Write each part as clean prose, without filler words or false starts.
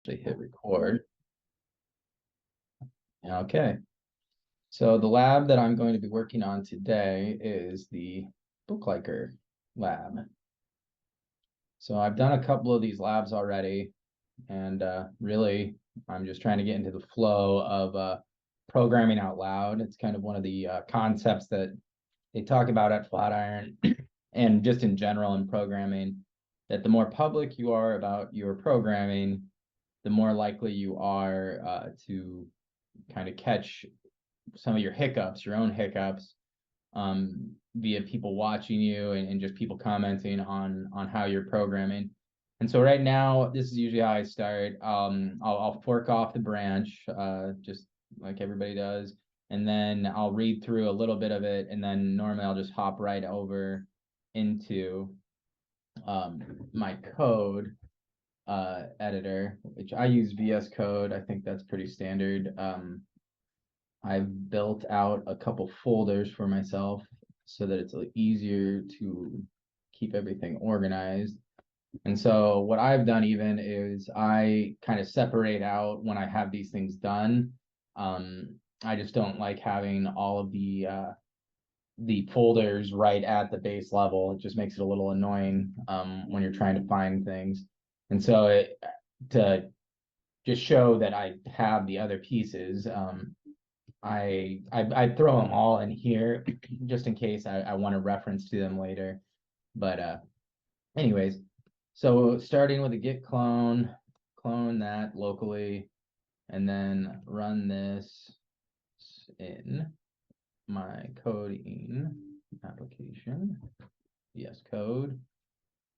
Hit record. Okay. So the lab that I'm going to be working on today is the Bookliker lab. So I've done a couple of these labs already, and really I'm just trying to get into the flow of programming out loud. It's kind of one of the concepts that they talk about at Flatiron and just in general in programming, that the more public you are about your programming, the more likely you are to kind of catch some of your hiccups, your own hiccups, via people watching you and just people commenting on how you're programming. And so right now, this is usually how I start. I'll fork off the branch, just like everybody does, and then I'll read through a little bit of it, and then normally I'll just hop right over into my code editor, which I use VS Code. I think that's pretty standard. I've built out a couple folders for myself so that it's easier to keep everything organized. And so what I've done even is I kind of separate out when I have these things done. I just don't like having all of the folders right at the base level. It just makes it a little annoying when you're trying to find things. And so to just show that I have the other pieces, I throw them all in here just in case I want to reference to them later. But anyways, so starting with a git clone that locally, and then run this in my coding application, VS Code.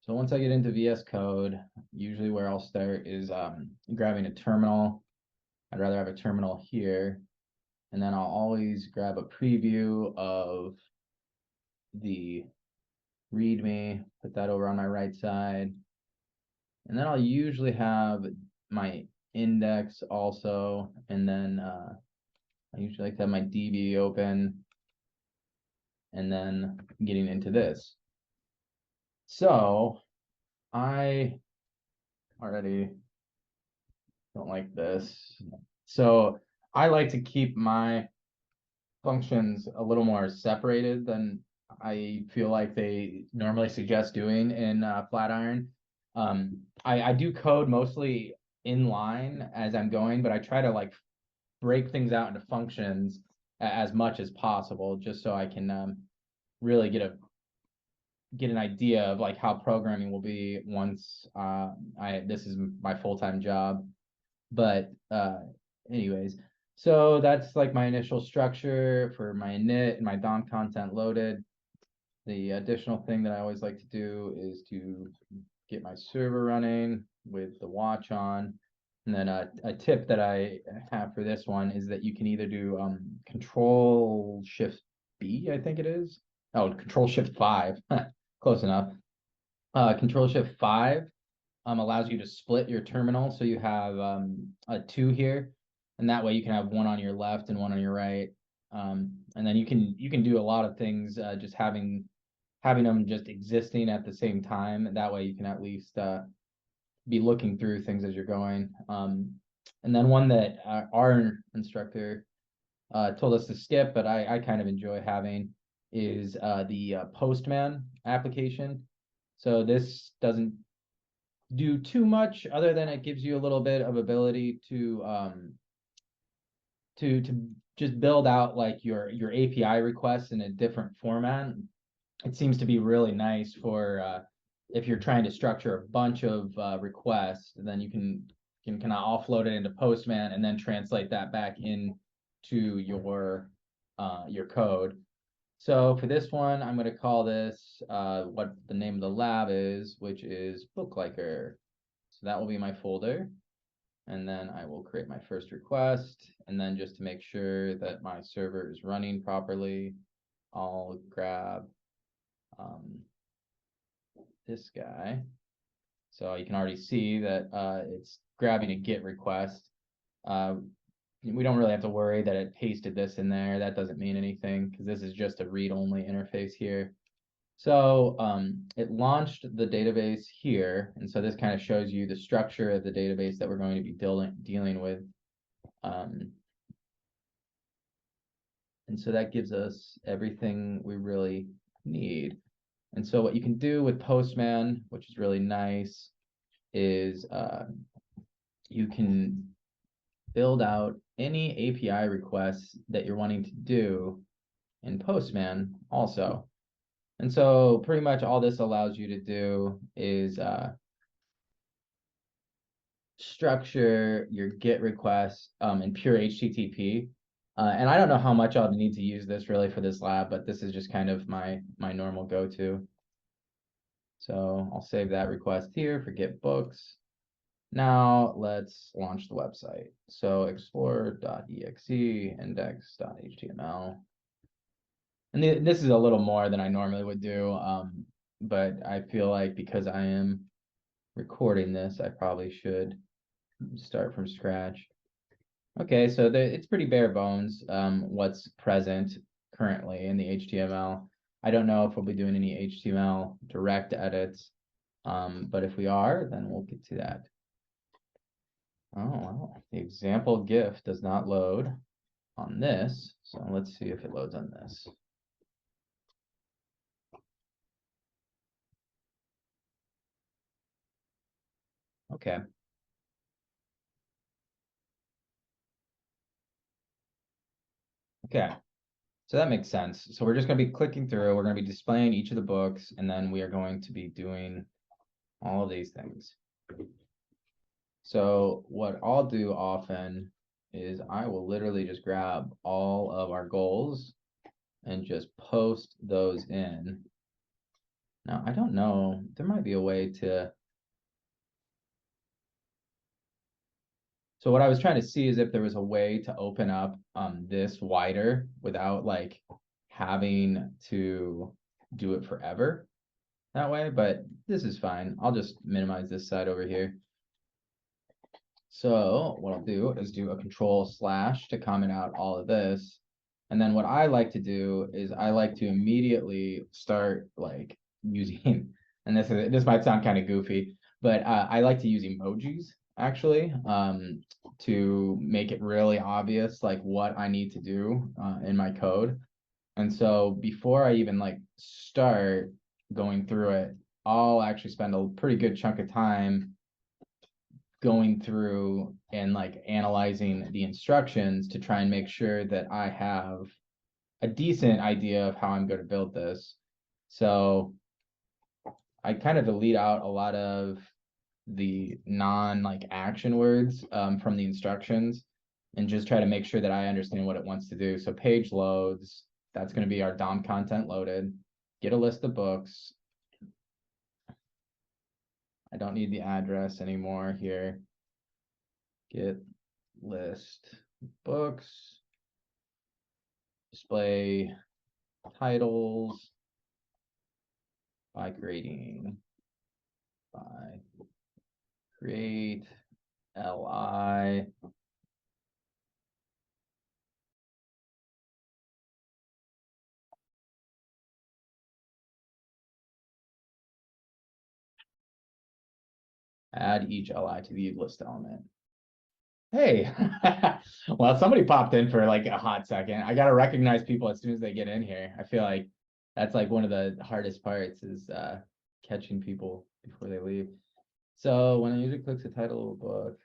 So once I get into VS Code, usually where I'll start is grabbing a terminal. I'd rather have a terminal here. And then I'll always grab a preview of the README, put that over on my right side. And then I'll usually have my index also. And then I usually like to have my DB open. And then getting into this. So I already don't like this. So I like to keep my functions a little more separated than I feel like they normally suggest doing in Flatiron. I do code mostly in line as I'm going, but I try to break things out into functions as much as possible, just so I can really get an idea of how programming will be once this is my full-time job. But anyways, so that's my initial structure for my init and my DOM content loaded. The additional thing that I always like to do is to get my server running with the watch on. And then a tip that I have for this one is that you can either do Control Shift B, I think it is. Oh, Control Shift 5, close enough. Control Shift 5 allows you to split your terminal. So you have a 2 here, and that way you can have one on your left and one on your right. And then you can do a lot of things just having them just existing at the same time. And that way you can at least be looking through things as you're going. And then one that our instructor told us to skip, but I kind of enjoy having, is the Postman application. So this doesn't do too much other than it gives you a little bit of ability to just build out your API requests in a different format. It seems to be really nice for if you're trying to structure a bunch of requests, then you can kind of offload it into Postman and then translate that back into your code. So for this one, I'm going to call this what the name of the lab is, which is Bookliker. So that will be my folder. And then I will create my first request. And then just to make sure that my server is running properly, I'll grab this guy. So you can already see that it's grabbing a GET request. We don't really have to worry that it pasted this in there. That doesn't mean anything because this is just a read-only interface here. So it launched the database here, and so this kind of shows you the structure of the database that we're going to be dealing with. And so that gives us everything we really need. And so what you can do with Postman, which is really nice, is you can build out any API requests that you're wanting to do in Postman also. And so pretty much all this allows you to do is structure your GET requests in pure HTTP. And I don't know how much I'll need to use this really for this lab, but this is just kind of my normal go-to. So I'll save that request here for GET books. Now let's launch the website. So explorer.exe, index.html. And this is a little more than I normally would do, but I feel like because I am recording this, I probably should start from scratch. Okay, so it's pretty bare bones, what's present currently in the HTML. I don't know if we'll be doing any HTML direct edits, but if we are, then we'll get to that. Oh, well, the example GIF does not load on this, so let's see if it loads on this. Okay. Okay, so that makes sense. So we're just going to be clicking through, we're going to be displaying each of the books, and then we are going to be doing all of these things. So what I'll do often is I will literally just grab all of our goals and just post those in. Now, I don't know, there might be a way to. So what I was trying to see is if there was a way to open up this wider without like having to do it forever that way, but this is fine. I'll just minimize this side over here. So what I'll do is do a control slash to comment out all of this. And then what I like to do is I like to immediately start like using, and this might sound kind of goofy, but I like to use emojis actually to make it really obvious like what I need to do in my code. And so before I even like start going through it, I'll actually spend a pretty good chunk of time going through and like analyzing the instructions to try and make sure that I have a decent idea of how I'm going to build this. So I kind of delete out a lot of the non like action words from the instructions and just try to make sure that I understand what it wants to do. So page loads, that's going to be our DOM content loaded. Get a list of books. I don't need the address anymore here. Get list books. Display titles by creating by create li add each li to the list element. Hey, well, somebody popped in for like a hot second. I got to recognize people as soon as they get in here. I feel like that's like one of the hardest parts is catching people before they leave. So when a user clicks the title of a book,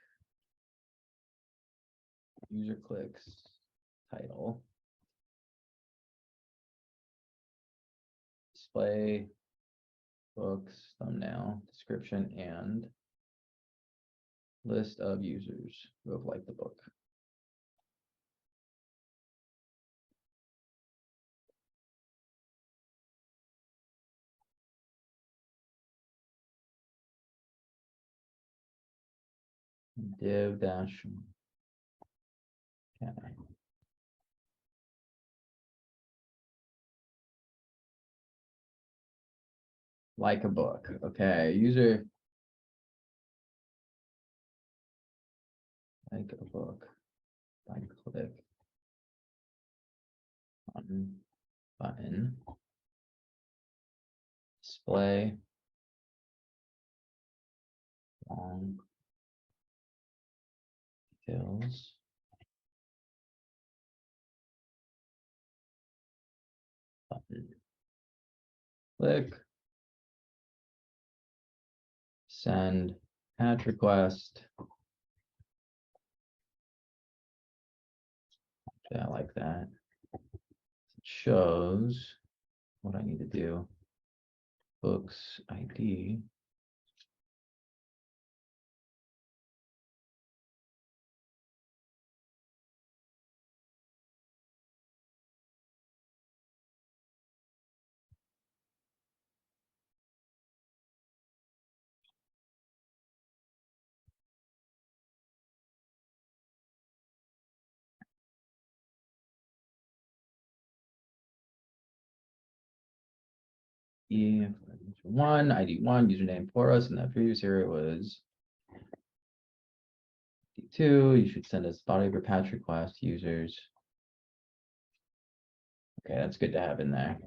user clicks title, display books, thumbnail, description, and list of users who have liked the book. Div dash. Okay. Like a book. Okay. User like a book. I click on button. display long details. Button. Click. Send patch request. Yeah, I like that. It shows what I need to do. Books ID. One ID one username for us, and that previous area was two. You should send us body of your patch request users. Okay, that's good to have in there.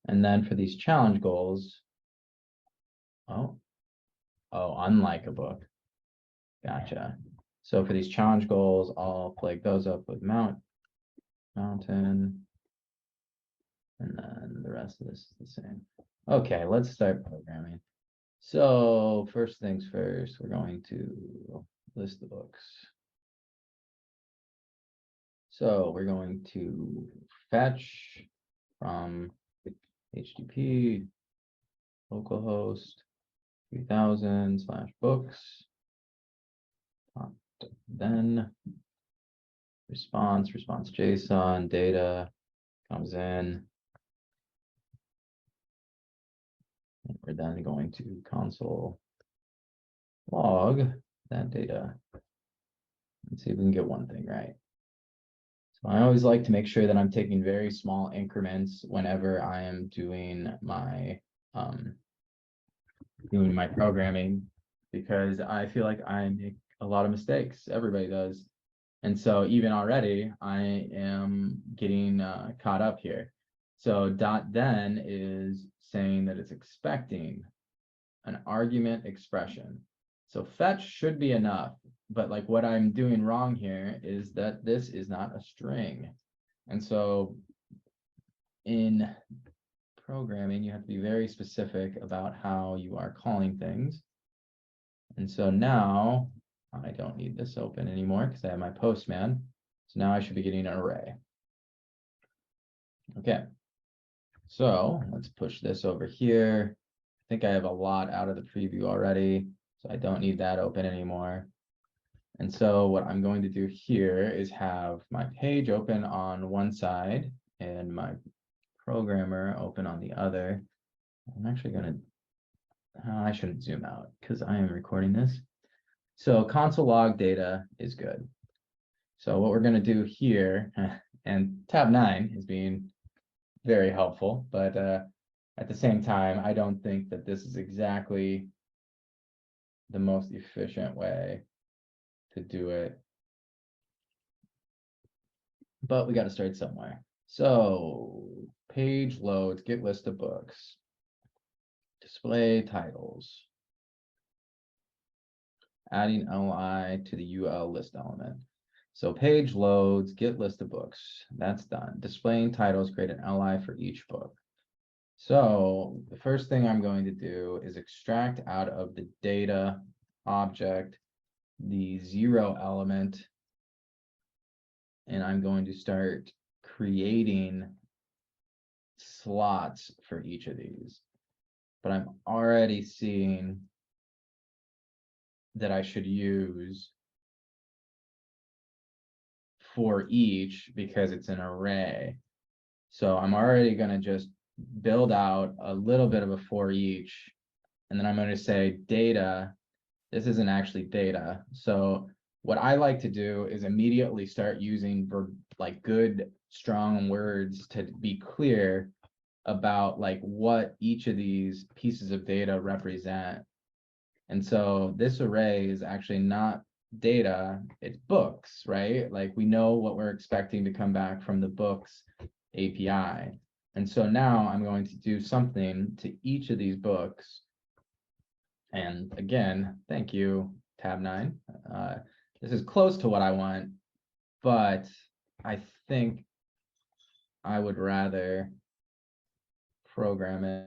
And then for these challenge goals, unlike a book. Gotcha. So for these challenge goals, I'll flag those up with mountain, and then the rest of this is the same. Okay, let's start programming. So first things first, we're going to list the books. So we're going to fetch from HTTP localhost 3000/books. Then response JSON data comes in. And we're then going to console log that data and see if we can get one thing right. So I always like to make sure that I'm taking very small increments whenever I am doing my programming, because I feel like I make a lot of mistakes. Everybody does. And so even already I am getting caught up here. So .then is saying that it's expecting an argument expression. So fetch should be enough, but like what I'm doing wrong here is that this is not a string. And so in programming, you have to be very specific about how you are calling things. And so now I don't need this open anymore because I have my postman. So now I should be getting an array. Okay. So let's push this over here. I think I have a lot out of the preview already, so I don't need that open anymore. And so what I'm going to do here is have my page open on one side and my programmer open on the other. I'm actually going to, I shouldn't zoom out because I am recording this. So console log data is good. So what we're going to do here, and tab 9 is being very helpful, but at the same time, I don't think that this is exactly the most efficient way to do it. But we got to start somewhere. So page loads, get list of books, display titles, adding LI to the UL list element. So page loads, get list of books, that's done. Displaying titles, create an LI for each book. So the first thing I'm going to do is extract out of the data object the 0 element, and I'm going to start creating slots for each of these. But I'm already seeing that I should use for each because it's an array. So I'm already going to just build out a little bit of a for each, and then I'm going to say data. This isn't actually data. So what I like to do is immediately start using like good, strong words to be clear about like what each of these pieces of data represent. And so this array is actually not data, it's books, right? Like we know what we're expecting to come back from the books API. And so now I'm going to do something to each of these books. And again, thank you, tab 9. This is close to what I want, but I think I would rather program it.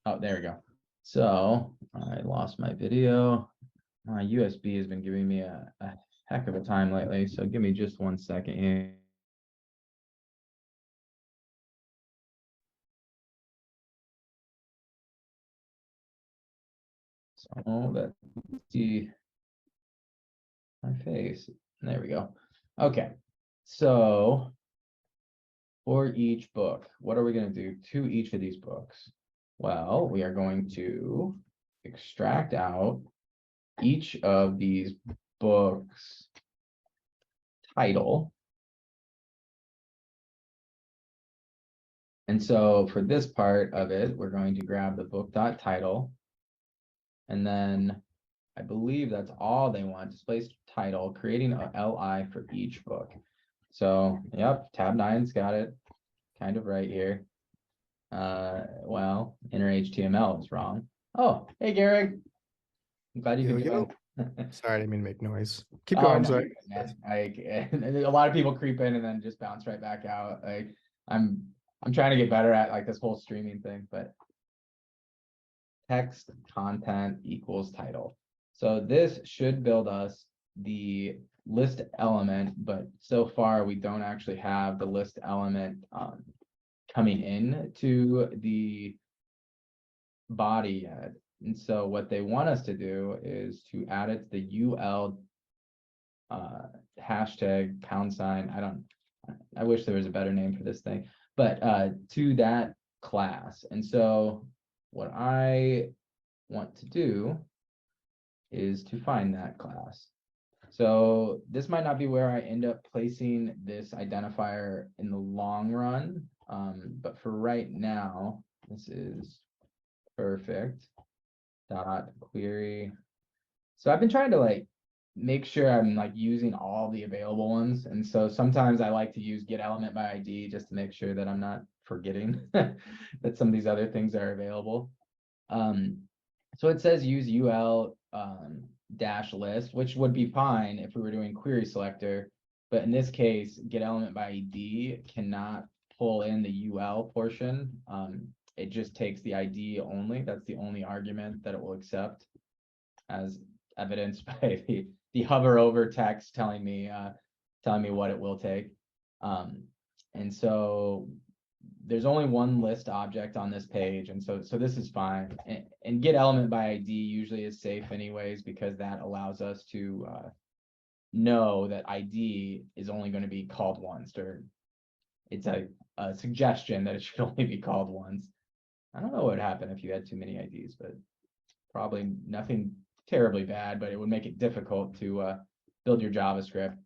Oh, there we go. So I lost my video. My USB has been giving me a heck of a time lately. So give me just 1 second here. So let's see my face. There we go. Okay. So for each book, what are we going to do to each of these books? Well, we are going to extract out each of these books title. And so for this part of it, we're going to grab the book.title. And then I believe that's all they want, display title, creating a LI for each book. So, yep, tab 9's got it kind of right here. Well, inner HTML is wrong. Oh, hey, Garrick. I'm glad you could join. Sorry, I didn't mean to make noise. Keep Oh, going. no, Sorry. a lot of people creep in and then just bounce right back out. Like I'm trying to get better at like this whole streaming thing, but text content equals title. So this should build us the list element, but so far we don't actually have the list element coming in to the body yet. And so what they want us to do is to add it to the UL hashtag #. I wish there was a better name for this thing, but to that class. And so what I want to do is to find that class. So this might not be where I end up placing this identifier in the long run, but for right now, this is perfect. Dot query. So I've been trying to like make sure I'm like using all the available ones. And so sometimes I like to use get element by ID just to make sure that I'm not forgetting that some of these other things are available. So it says use UL dash list, which would be fine if we were doing query selector. But in this case, get element by ID cannot pull in the UL portion. It just takes the ID only. That's the only argument that it will accept, as evidenced by the hover over text telling me what it will take. And so there's only one list object on this page, and so this is fine. And get element by ID usually is safe anyways, because that allows us to know that ID is only going to be called once, or it's a suggestion that it should only be called once. I don't know what would happen if you had too many IDs, but probably nothing terribly bad, but it would make it difficult to build your JavaScript.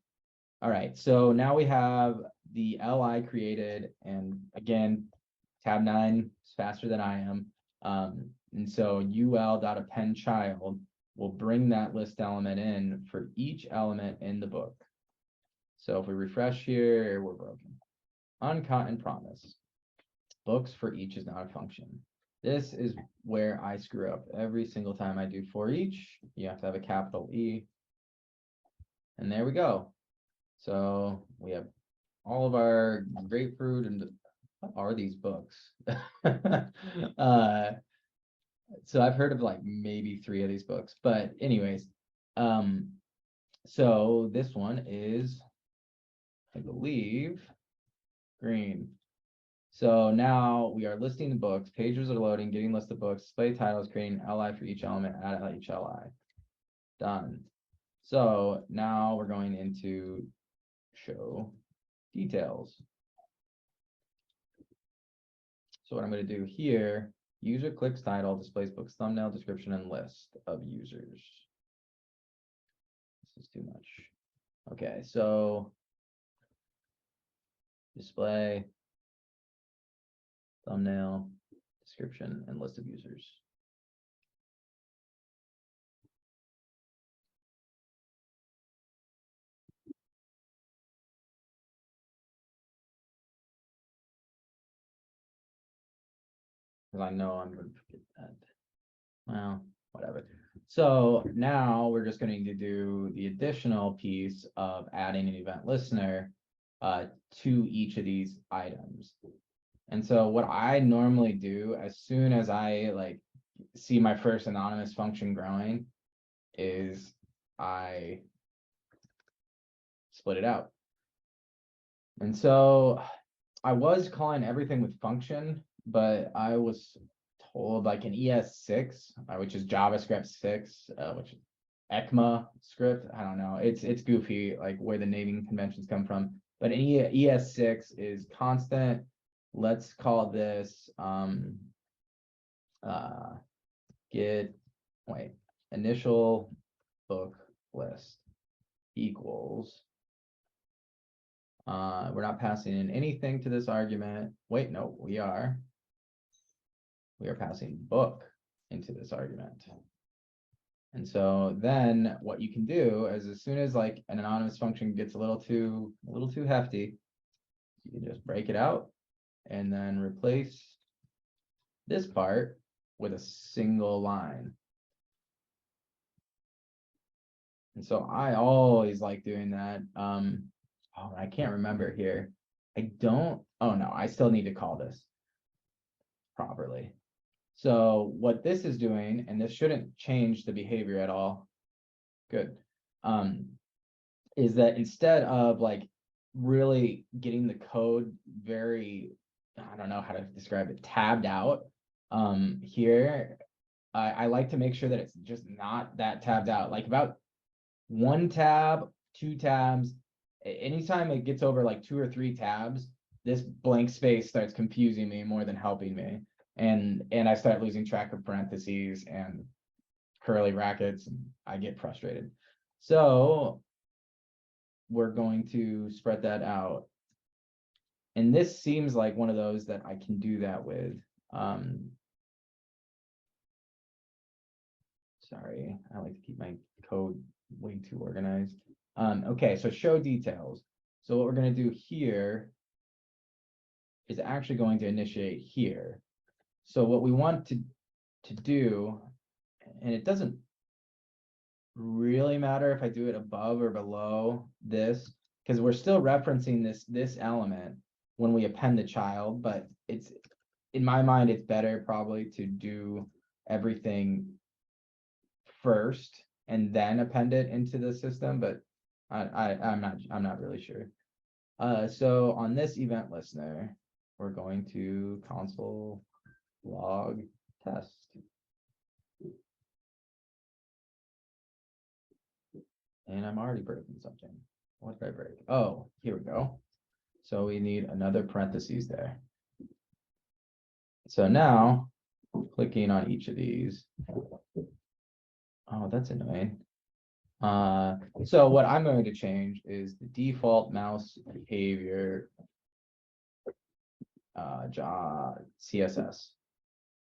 All right, so now we have the LI created, and again, tab 9 is faster than I am. And so ul.append child will bring that list element in for each element in the book. So if we refresh here, we're broken. Uncut and promise. Books for each is not a function. This is where I screw up every single time I do for each. You have to have a capital E. And there we go. So we have all of our grapefruit, and what are these books? So I've heard of like maybe 3 of these books, but anyways, so this one is, I believe, green. So now we are listing the books, pages are loading, getting list of books, display titles, creating LI for each element, add each LI. Done. So now we're going into show details. So what I'm going to do here, user clicks title, displays books, thumbnail, description, and list of users. This is too much. Okay, so display, thumbnail, description, and list of users. because I know I'm going to forget that. Well, whatever. So now we're just going to do the additional piece of adding an event listener to each of these items. And so what I normally do as soon as I like see my first anonymous function growing is I split it out. And so I was calling everything with function, but I was told like an ES6, which is JavaScript 6, which is ECMA script. I don't know. It's goofy, like where the naming conventions come from. But an ES6 is constant. Let's call this get initial book list equals. We're not passing in anything to this argument. Wait, no, we are. We are passing book into this argument. And so then what you can do is as soon as like an anonymous function gets a little too hefty, you can just break it out and then replace this part with a single line. And so I always like doing that. Oh, I can't remember here. Oh no, I still need to call this properly. So what this is doing, and this shouldn't change the behavior at all. Good. Is that instead of like really getting the code very, I don't know how to describe it, tabbed out, here, I like to make sure that it's just not that tabbed out, like about 1 tab, 2 tabs. Anytime it gets over like 2 or 3 tabs, this blank space starts confusing me more than helping me. And I start losing track of parentheses and curly brackets, and I get frustrated. So we're going to spread that out. And this seems like one of those that I can do that with. Sorry, I like to keep my code way too organized. Okay, so show details. So what we're going to do here is actually going to initiate here. So what we want to do, and it doesn't really matter if I do it above or below this, because we're still referencing this element when we append the child, but it's, in my mind, it's better probably to do everything first and then append it into the system, but I'm not really sure. So on this event listener, we're going to console log test. And I'm already breaking something. What did I break? Oh, here we go. So we need another parentheses there. So now clicking on each of these. Oh, that's annoying. So what I'm going to change is the default mouse behavior CSS.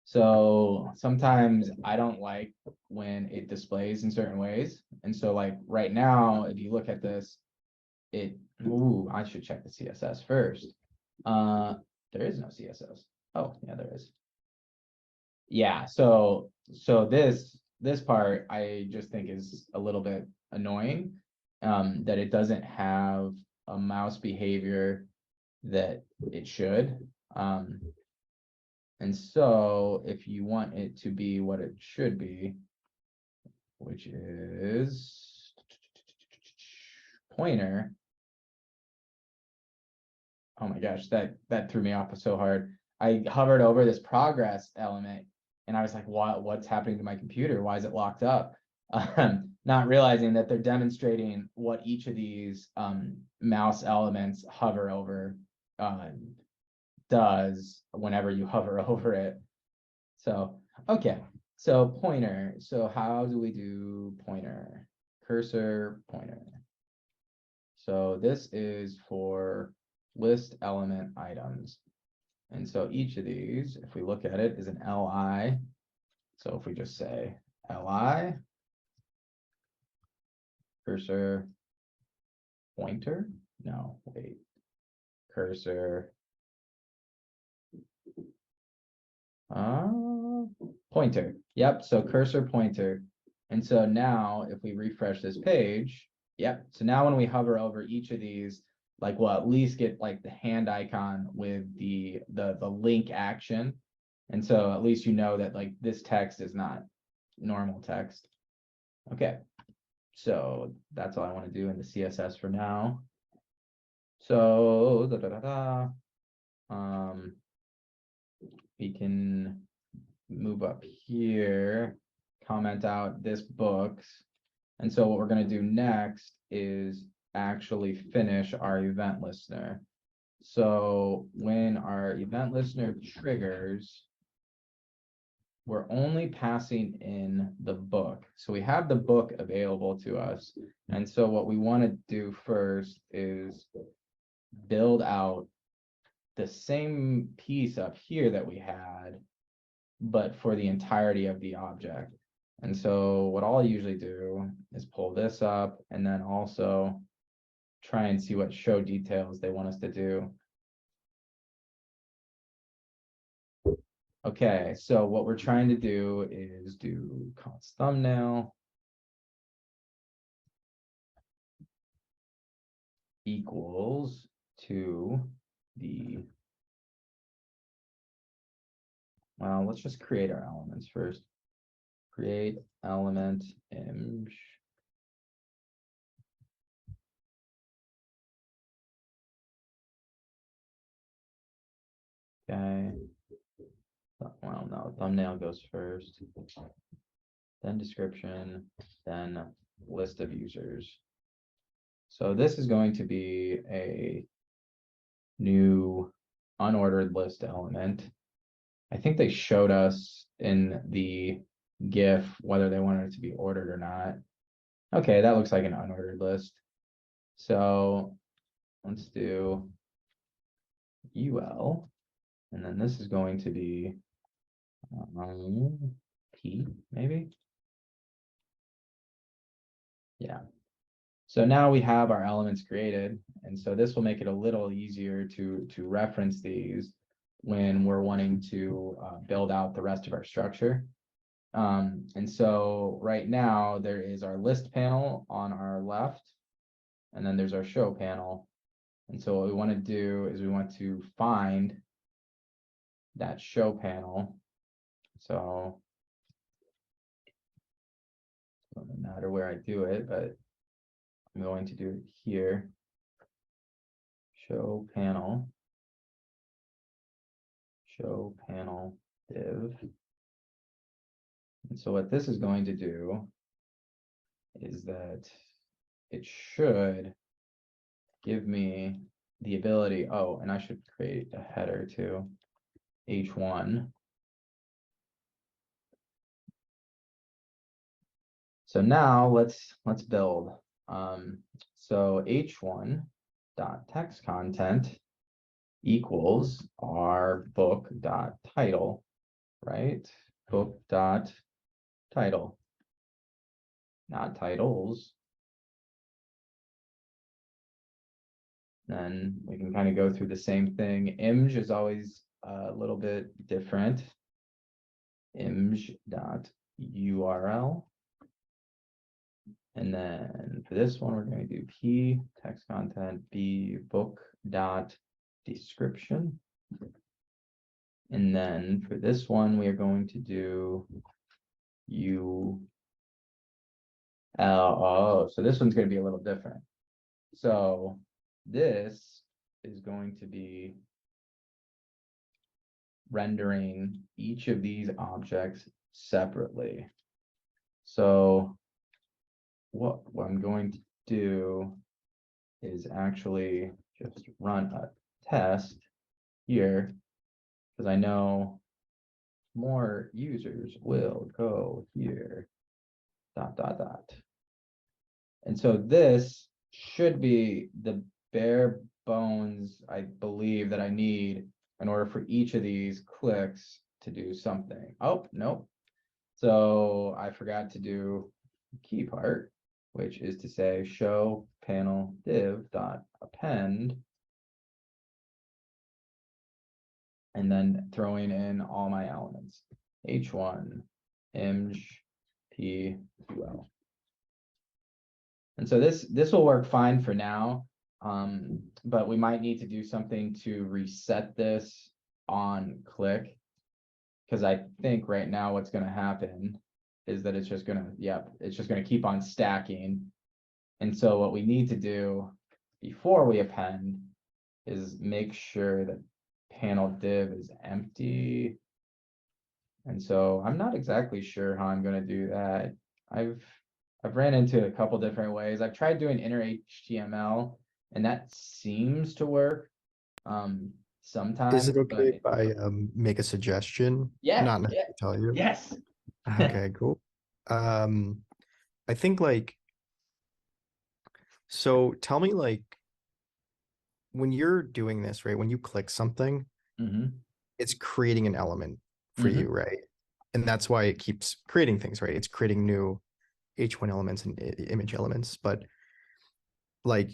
So sometimes I don't like when it displays in certain ways. And so like right now, if you look at this, I should check the CSS first. There is no CSS. Oh, yeah, there is. Yeah, so this part I just think is a little bit annoying, that it doesn't have a mouse behavior that it should. And so if you want it to be what it should be, which is pointer. Oh my gosh, that threw me off so hard. I hovered over this progress element and I was like, what's happening to my computer? Why is it locked up? Not realizing that they're demonstrating what each of these mouse elements hover over does whenever you hover over it. So, okay, so pointer. So how do we do pointer? Cursor pointer. So this is for list element items. And so each of these, if we look at it, is an li. So if we just say li, cursor pointer, no, wait, cursor Pointer. Yep. So cursor pointer. And so now if we refresh this page, yep. So now when we hover over each of these, like we'll at least get like the hand icon with the link action. And so at least you know that like this text is not normal text. Okay. So that's all I want to do in the CSS for now. So we can move up here, comment out this books. And so what we're going to do next is actually finish our event listener. So when our event listener triggers, we're only passing in the book. So we have the book available to us. And so what we want to do first is build out the same piece up here that we had, but for the entirety of the object. And so what I'll usually do is pull this up and then also try and see what show details they want us to do. Okay, so what we're trying to do is do const thumbnail equals to the, well, let's just create our elements first. Create element image. Okay. Well, no, thumbnail goes first, then description, then list of users. So this is going to be a new unordered list element. I think they showed us in the GIF whether they wanted it to be ordered or not. Okay, that looks like an unordered list. So let's do UL, and then this is going to be P, maybe. Yeah. So now we have our elements created, and so this will make it a little easier to reference these when we're wanting to build out the rest of our structure. And so right now there is our list panel on our left, and then there's our show panel. And so what we want to do is we want to find that show panel. So it doesn't matter where I do it, but I'm going to do it here. Show panel div. And so what this is going to do is that it should give me the ability, oh, and I should create a header too, h1. So now let's build. So h1 dot text content equals our book dot title, right? Book dot title, not titles. Then we can kind of go through the same thing. Img is always a little bit different. Img dot URL. And then for this one, we're going to do P text content, B book dot description. And then for this one, we are going to do UL. Oh, so this one's going to be a little different. So this is going to be rendering each of these objects separately. So what I'm going to do is actually just run a test here, because I know more users will go here, ... And so this should be the bare bones, I believe, that I need in order for each of these clicks to do something. Oh, nope. So I forgot to do key part, which is to say show panel div dot append and then throwing in all my elements. H1, img, p, ql. And so this will work fine for now, but we might need to do something to reset this on click, because I think right now what's going to happen is that it's just going to, it's just going to keep on stacking. And so what we need to do before we append is make sure that panel div is empty. And so I'm not exactly sure how I'm going to do that. I've ran into a couple different ways. I've tried doing inner HTML, and that seems to work sometimes. Is it okay if but I make a suggestion? yeah, Not yeah, necessarily tell you. yes. Okay, cool. I think like, so tell me like, when you're doing this, right? When you click something, Mm-hmm. it's creating an element for Mm-hmm. you, right? And that's why it keeps creating things, right? It's creating new H1 elements and image elements. But like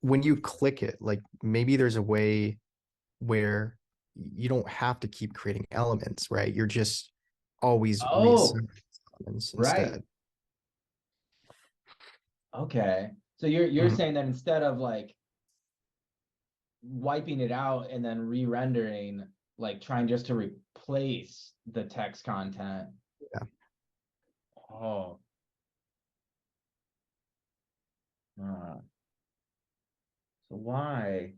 when you click it, like maybe there's a way where you don't have to keep creating elements, right? You're just always Oh, reassembling elements right. instead. Okay. So you're Mhm. saying that instead of like wiping it out and then re-rendering, like trying just to replace the text content. Yeah. Oh. So why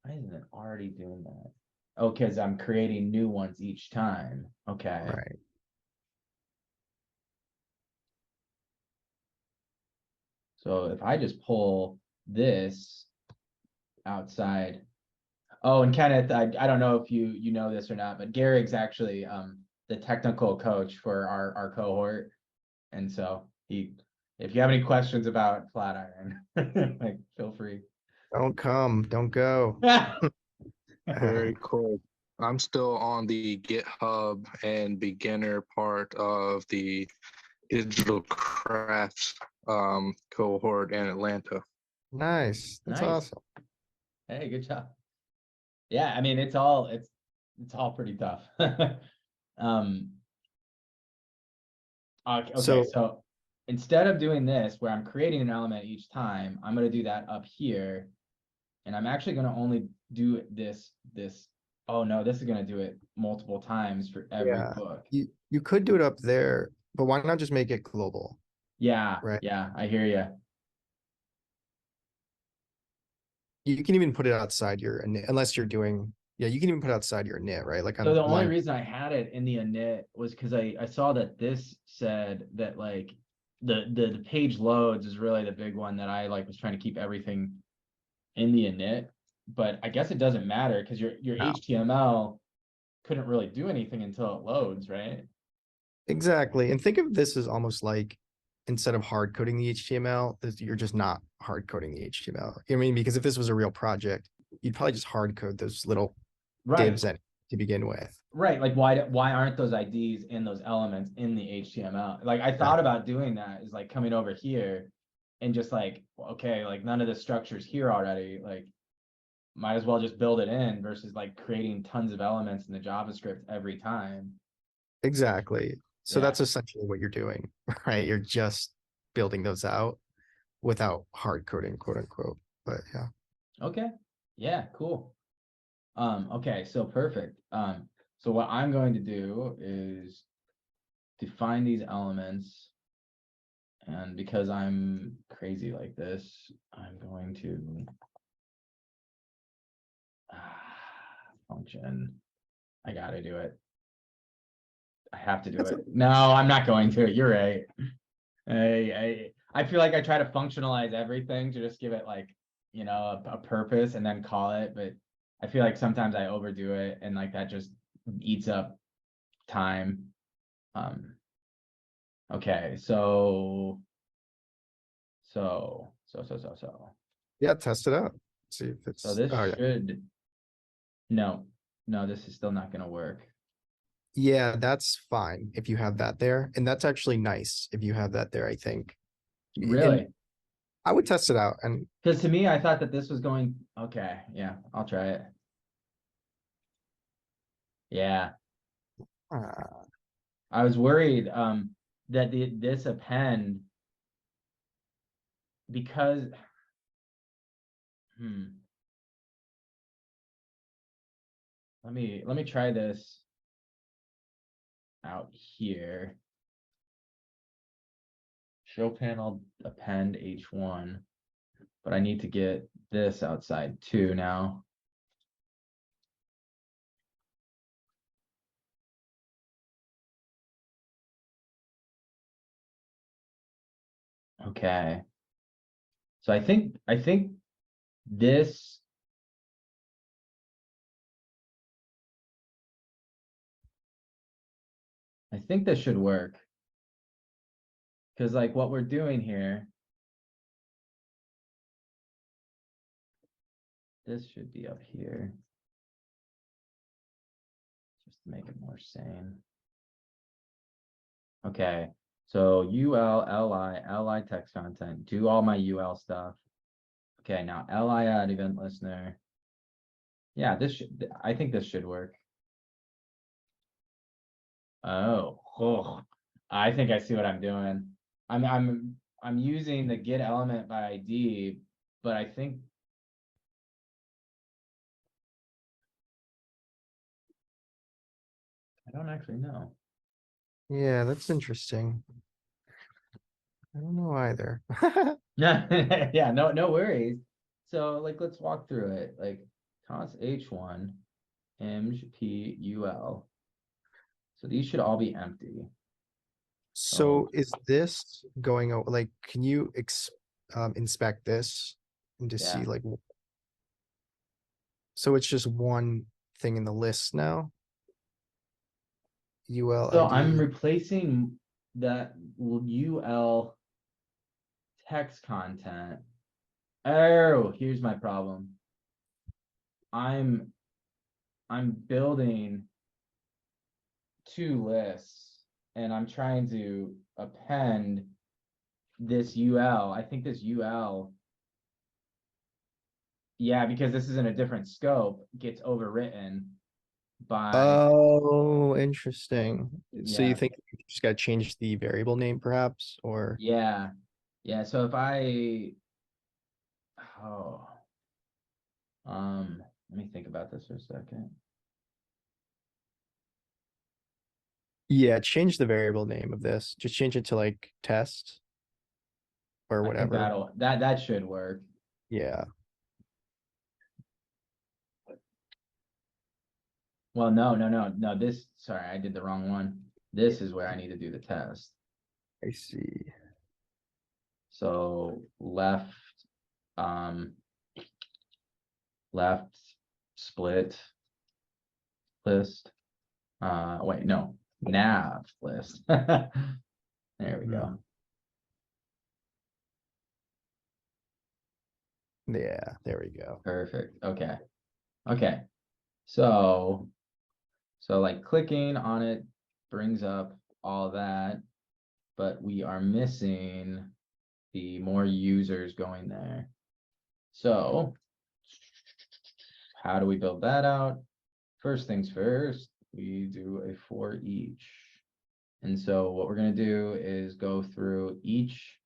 isn't it already doing that? Oh, because I'm creating new ones each time. Okay. Right. So if I just pull this outside. Oh, and Kenneth, I don't know if you know this or not, but Garrick's actually the technical coach for our cohort. And so if you have any questions about Flatiron, like feel free. Don't come, don't go. Very cool. I'm still on the GitHub and beginner part of the digital crafts cohort in Atlanta. Nice. That's Nice. awesome. Hey, good job. Yeah, I mean it's all pretty tough. Okay, So so instead of doing this where I'm creating an element each time, I'm going to do that up here. And I'm actually going to only do this. Oh no, this is going to do it multiple times for every yeah, book. you could do it up there, but why not just make it global? Yeah, right? yeah, I hear you. You can even put it outside your init, unless you're doing, yeah, you can even put it outside your init, right? Like So on the only line. reason I had it in the init was because I saw that this said that like the page loads is really the big one that I like was trying to keep everything in the init. But I guess it doesn't matter because your No. HTML couldn't really do anything until it loads, right? Exactly. And think of this as almost like instead of hard coding the HTML, you're just not hard coding the HTML. I mean, because if this was a real project, you'd probably just hard code those little Right. divs in to begin with. Right. Like why aren't those IDs in those elements in the HTML? Like I thought about doing that is like coming over here and just like, okay, like none of the structure's here already. Like might as well just build it in versus like creating tons of elements in the JavaScript every time. Exactly. So Yeah. that's essentially what you're doing, right? You're just building those out without hard coding, quote unquote. But yeah. Okay. Yeah, cool. Okay, so perfect. So what I'm going to do is define these elements. And because I'm crazy like this, I'm going to function. I gotta do it. I have to do it. No, I'm not going to. You're right. I feel like I try to functionalize everything to just give it like, a purpose and then call it, but I feel like sometimes I overdo it and like that just eats up time. Okay, so. Yeah, test it out. See if So it's, this oh yeah. should, no, this is still not gonna work. Yeah, that's fine if you have that there. And that's actually nice if you have that there, I think. Really? And I would test it out. And Because to me, I thought that this was going, okay, yeah, I'll try it. Yeah, Ah, I was worried that this append, because let me try this out here. Show panel append H1, but I need to get this outside too now. Okay. So I think this, this should work. Because like what we're doing here, this should be up here. Just to make it more sane. Okay, so li text content, do all my UL stuff. Okay, now li add event listener. Yeah, I think this should work. Oh, I think I see what I'm doing. I'm using the get element by ID, but I think I don't actually know. yeah, that's interesting. I don't know either. Yeah, no worries. So like let's walk through it. Like const h1 img p ul. So these should all be empty. So is this going over, like, can you inspect this and to see Yeah. like, so it's just one thing in the list now? UL So I'm ID. replacing that ul text content. Oh, here's my problem. I'm building two lists and I'm trying to append this UL. I think this UL, yeah, because this is in a different scope, gets overwritten by, Oh, interesting. So you yeah, think you just gotta change the variable name perhaps, or? yeah, yeah. So if oh, let me think about this for a second. Yeah, change the variable name of this. Just change it to like test or I think whatever. that should work. Yeah, Well, no, this, sorry, I did the wrong one. This is where I need to do the test. I see. So um, left split list. Wait, no, nav list. There we go. Yeah, there we go. Perfect. Okay. Okay. So like clicking on it brings up all that, but we are missing the more users going there. So how do we build that out? First things first, we do a for each. And so what we're going to do is go through each,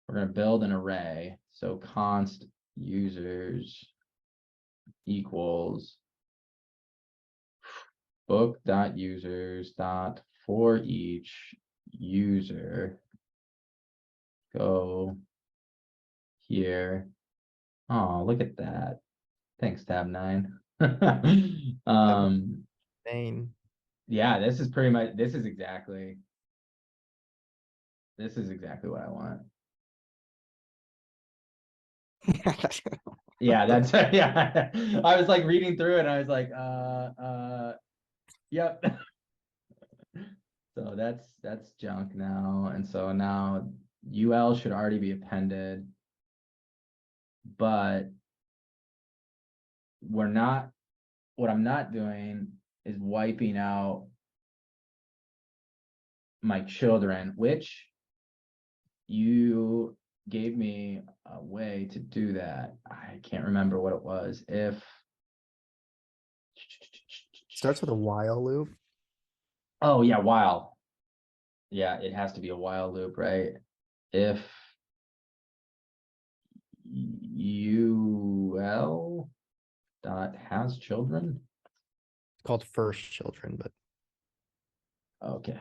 we're going to build an array. So const users equals book.users.for each user. Go here. Oh, look at that. Thanks, tab 9. Main. Yeah, this is pretty much, this is exactly what I want. Yeah, that's yeah. I was like reading through it and I was like, yep. So that's junk now. And so now UL should already be appended, but what I'm not doing is wiping out my children, which you gave me a way to do that. I can't remember what it was. If Starts with a while loop. Oh yeah, while. Yeah, it has to be a while loop, right? If UL dot has children. It's called first children, but Okay,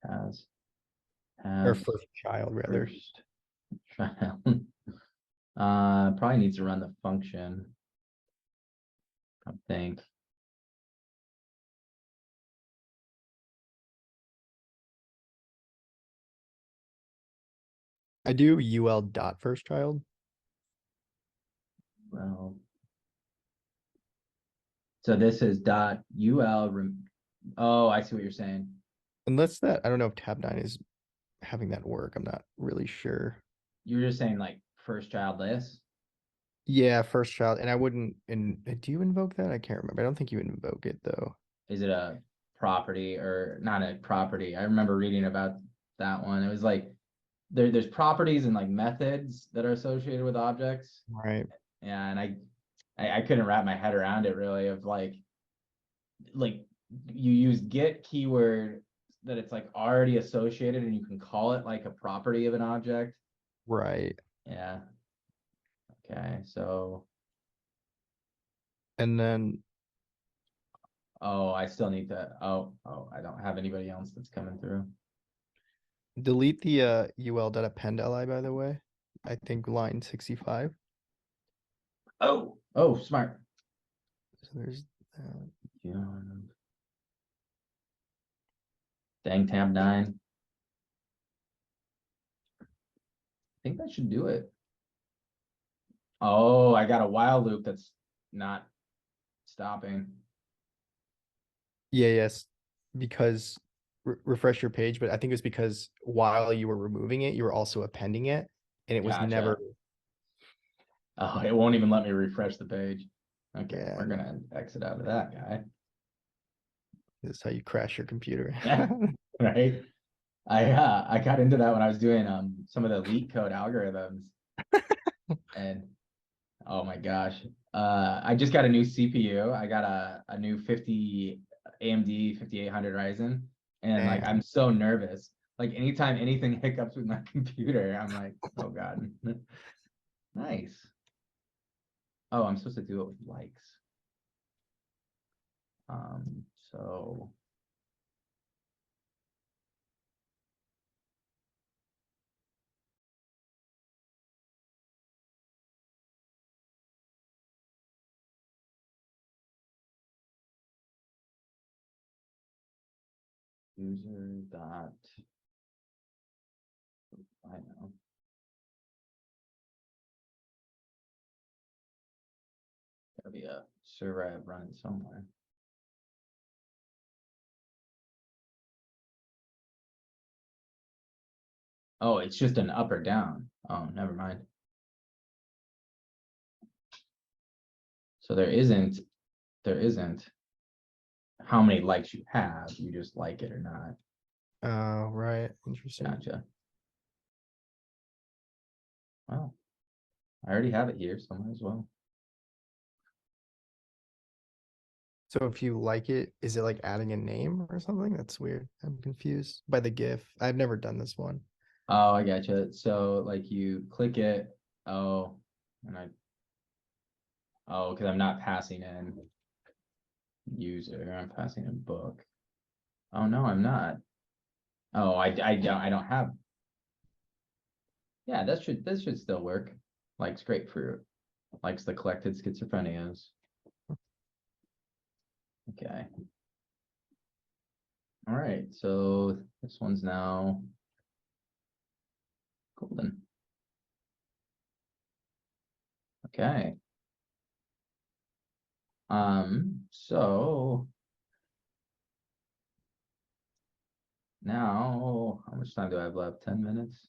has or has first child rather. first child. Probably needs to run the function. I think. I do UL dot first child. Well. So this is dot UL. Oh, I see what you're saying. Unless that, I don't know if tab 9 is having that work. I'm not really sure. You're just saying like first child list. Yeah, first child. And I wouldn't, and do you invoke that? I can't remember. I don't think you invoke it though. Is it a property or not a property? I remember reading about that one. It was like there's properties and like methods that are associated with objects. Right. Yeah, and I couldn't wrap my head around it really of like you use get keyword that it's like already associated and you can call it like a property of an object. Right. Yeah. Okay, so And then oh, I still need to I don't have anybody else that's coming through. delete the ul.append li, by the way. I think line 65. Oh, smart. So there's Yeah. Dang, tab 9. I think that should do it. Oh, I got a while loop that's not stopping. yes, because refresh your page, but I think it was because while you were removing it, you were also appending it, and it was Gotcha. never. Oh, it won't even let me refresh the page. Okay, Yeah. we're gonna exit out of that guy. This is how you crash your computer. Right. I got into that when I was doing some of the leak code algorithms. And oh my gosh. I just got a new CPU. I got a new 50 AMD 5800 Ryzen. And like Damn. I'm so nervous. Like anytime anything hiccups with my computer, I'm like, oh God. Nice. Oh, I'm supposed to do it with likes. So user dot, I know. Gotta be a server I have running somewhere. Oh, it's just an up or down. Oh, never mind. So there isn't how many likes you have. You just like it or not. Oh, right. Interesting. Gotcha. Well, I already have it here, so might as well. So if you like it, is it like adding a name or something? That's weird. I'm confused by the GIF. I've never done this one. Oh, I gotcha. So like you click it. Oh, and because I'm not passing in user. I'm passing in book. Oh no, I'm not. Oh, I don't have. Yeah, that should still work. Likes grapefruit. Likes the collected schizophrenias. Okay. All right, so this one's now golden. Okay. So now how much time do I have left? 10 minutes.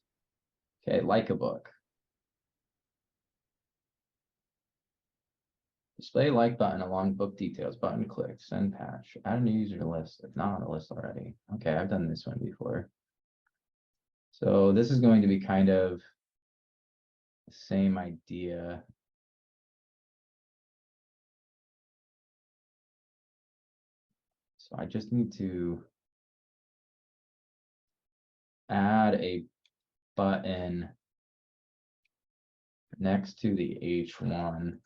Okay, like a book. Display like button along book details. Button click, send patch, add a new user list if not on the list already. Okay, I've done this one before. So this is going to be kind of the same idea. So I just need to add a button next to the H1.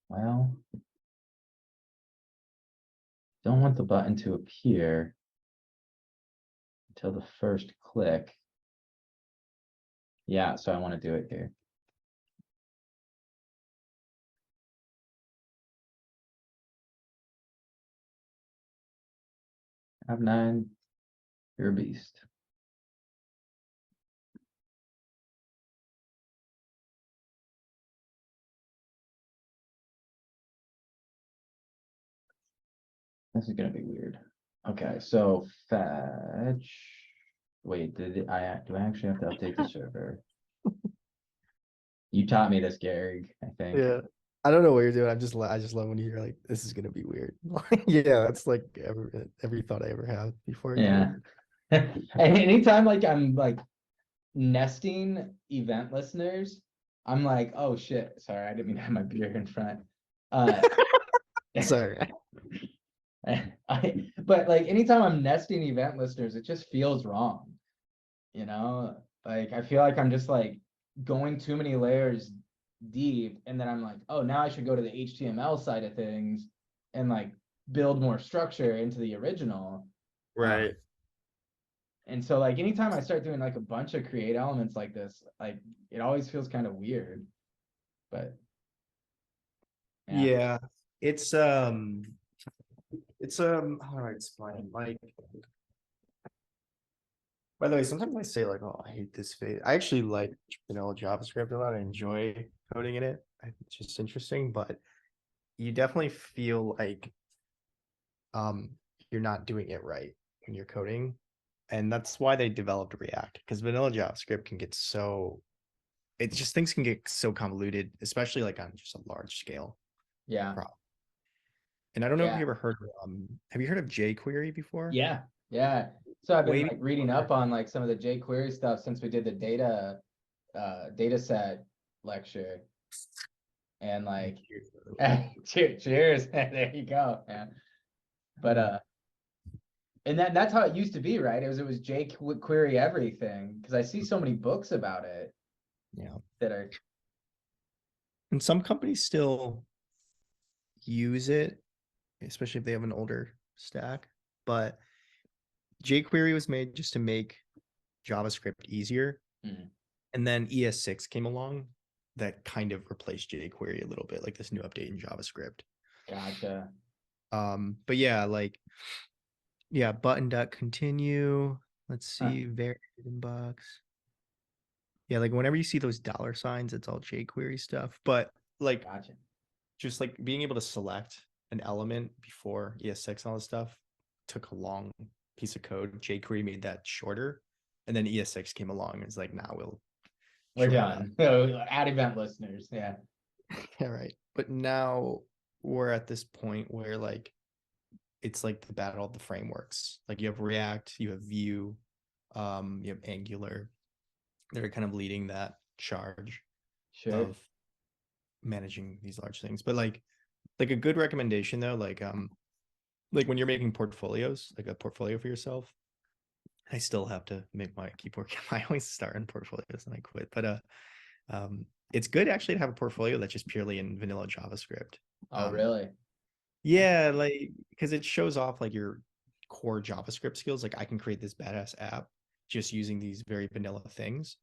Well, don't want the button to appear until the first click. Yeah, so I want to do it here. Have 9, you're a beast. This is gonna be weird. Okay, so fetch. Wait, do I actually have to update the server? You taught me this, Gary, I think. Yeah. I don't know what you're doing. I just love when you hear like this is gonna be weird. Yeah, that's like every thought I ever had before. Yeah. And anytime like I'm like nesting event listeners, I'm like, oh shit, sorry, I didn't mean to have my beer in front. Sorry. But like anytime I'm nesting event listeners, it just feels wrong. You know, like I feel like I'm just like going too many layers deep, and then I'm like, oh, now I should go to the HTML side of things and like build more structure into the original. Right. And so like anytime I start doing like a bunch of create elements like this, like it always feels kind of weird. But Yeah. It's how do I explain? Like, by the way, sometimes I say like, oh, I hate this phase. I actually like vanilla JavaScript a lot. I enjoy coding in it. It's just interesting, but you definitely feel like you're not doing it right when you're coding. And that's why they developed React, because vanilla JavaScript can get so it's just things can get so convoluted, especially like on just a large scale yeah. problem. And I don't know if Yeah. you ever heard have you heard of jQuery before? Yeah. Yeah. So I've been Way like reading up on like some of the jQuery stuff since we did the data set lecture. And like cheers. There you go. Yeah. But and that's how it used to be, right? It was jQuery everything. Because I see so many books about it. Yeah. That are And some companies still use it, especially if they have an older stack. But jQuery was made just to make JavaScript easier. Mhm. And then ES6 came along that kind of replaced jQuery a little bit, like this new update in JavaScript. Gotcha. But yeah, like button.continue. Let's see, varied inbox. Yeah, like whenever you see those dollar signs, it's all jQuery stuff. But like Gotcha. just like being able to select an element before ES6 and all this stuff took a long piece of code. jQuery made that shorter. And then ES6 came along and it's like, nah, We're shorten done. Add event listeners. Yeah. All right. But now we're at this point where like it's like the battle of the frameworks. Like you have React, you have Vue, you have Angular. They're kind of leading that charge Sure. of managing these large things. But like a good recommendation though, like when you're making portfolios, like a portfolio for yourself. I still have to keep working. I always start in portfolios and I quit. But it's good actually to have a portfolio that's just purely in vanilla JavaScript. Oh, really? Yeah, like because it shows off like your core JavaScript skills. Like I can create this badass app just using these very vanilla things.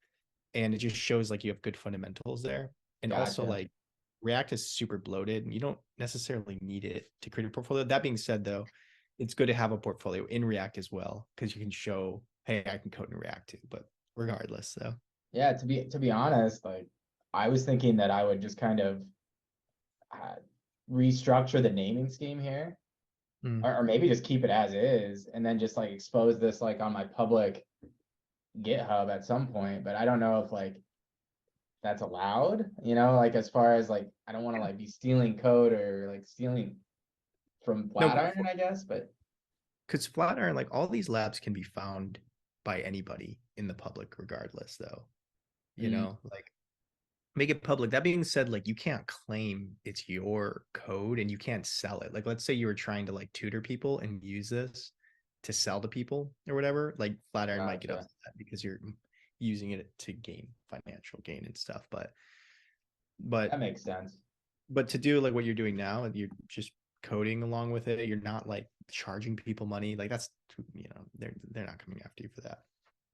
And it just shows like you have good fundamentals there. And also Gotcha. like React is super bloated and you don't necessarily need it to create a portfolio. That being said, though, it's good to have a portfolio in React as well, because you can show, hey, I can code in React too. But regardless, though. Yeah, to be honest, like I was thinking that I would just kind of restructure the naming scheme here, or maybe just keep it as is, and then just like expose this like on my public GitHub at some point. But I don't know if like that's allowed, like as far as like I don't want to like be stealing code or like stealing from No, Flatiron, I guess, but because Flatiron, like all these labs can be found by anybody in the public regardless, though. Like make it public. That being said, like you can't claim it's your code and you can't sell it. Like let's say you were trying to like tutor people and use this to sell to people or whatever, like Flatiron might get Gotcha. upset because you're using it to gain financial gain and stuff. But That makes sense. but to do like what you're doing now, you're just coding along with it. You're not like charging people money. Like that's, you know, they're not coming after you for that.